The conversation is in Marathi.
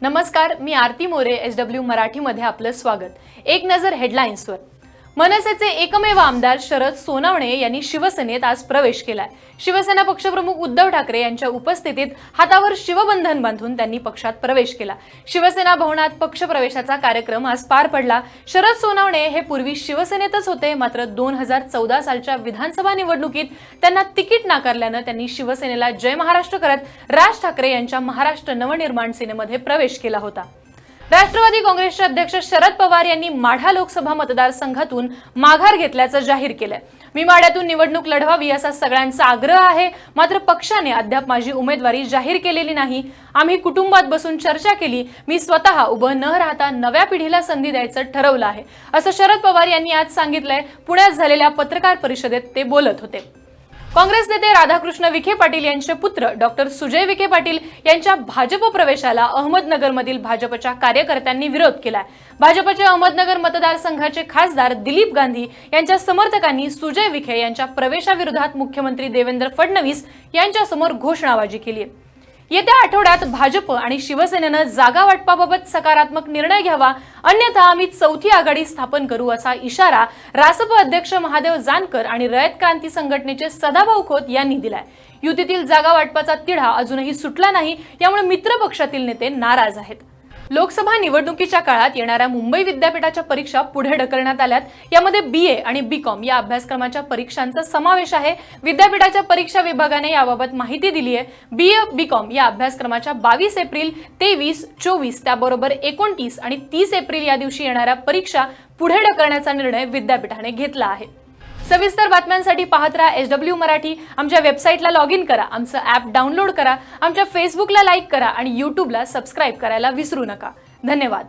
नमस्कार, मी आरती मोरे SW मराठीमध्ये आपलं स्वागत। एक नजर हेडलाईन्सवर। मनसेचे एकमेव आमदार शरद सोनवणे यांनी शिवसेनेत आज प्रवेश केलाय। शिवसेना पक्षप्रमुख उद्धव ठाकरे यांच्या उपस्थितीत हातावर शिवबंधन बांधून त्यांनी पक्षात प्रवेश केला। शिवसेना भवनात पक्षप्रवेशाचा कार्यक्रम आज पार पडला। शरद सोनवणे हे पूर्वी शिवसेनेतच होते, मात्र 2014 सालच्या विधानसभा निवडणुकीत त्यांना तिकीट नाकारल्याने त्यांनी शिवसेनेला जय महाराष्ट्र करत राज ठाकरे यांच्या महाराष्ट्र नवनिर्माण सेनेमध्ये प्रवेश केला होता। राष्ट्रवादी काँग्रेसचे अध्यक्ष शरद पवार यांनी माढा लोकसभा मतदारसंघातून माघार घेतल्याचं जाहीर केलंय। मी माढ्यातून निवडणूक लढवावी असा सगळ्यांचा आग्रह आहे, मात्र पक्षाने अद्याप माझी उमेदवारी जाहीर केलेली नाही। आम्ही कुटुंबात बसून चर्चा केली। मी स्वतः उभं न राहता नव्या पिढीला संधी द्यायचं ठरवलं आहे, असं शरद पवार यांनी आज सांगितलंय। पुण्यात झालेल्या पत्रकार परिषदेत ते बोलत होते। काँग्रेस नेते राधाकृष्ण विखे पाटील यांचे पुत्र डॉक्टर सुजय विखे पाटील यांच्या भाजप प्रवेशाला अहमदनगरमधील भाजपच्या कार्यकर्त्यांनी विरोध केलाय। भाजपचे अहमदनगर मतदारसंघाचे खासदार दिलीप गांधी यांच्या समर्थकांनी सुजय विखे यांच्या प्रवेशाविरोधात मुख्यमंत्री देवेंद्र फडणवीस यांच्यासमोर घोषणाबाजी केली आहे। येत्या आठवड्यात भाजप आणि शिवसेनेनं जागा वाटपाबाबत सकारात्मक निर्णय घ्यावा, अन्यथा आम्ही चौथी आघाडी स्थापन करू असा इशारा रासप अध्यक्ष महादेव जानकर आणि रयत क्रांती संघटनेचे सदाभाऊ खोत यांनी दिलाय। युतीतील जागा वाटपाचा तिढा अजूनही सुटला नाही, यामुळे मित्र पक्षातील नेते नाराज आहेत। लोकसभा निवडणुकीच्या काळात येणाऱ्या मुंबई विद्यापीठाच्या परीक्षा पुढे ढकलण्यात आल्यात। यामध्ये BA आणि BCom या अभ्यासक्रमाच्या परीक्षांचा समावेश आहे। विद्यापीठाच्या परीक्षा विभागाने याबाबत माहिती दिली आहे। BA BCom या अभ्यासक्रमाच्या 22 एप्रिल, 23, 24 त्याबरोबर 29 आणि 30 एप्रिल या दिवशी येणाऱ्या परीक्षा पुढे ढकलण्याचा निर्णय विद्यापीठाने घेतला आहे। सविस्तर बातम्यांसाठी पाहत राहा SW मराठी। आमच्या वेबसाईटला लॉग इन करा, आमचं ॲप डाउनलोड करा, आमच्या फेसबुकला लाईक करा आणि यूट्यूबला सबस्क्राईब करायला विसरू नका। धन्यवाद।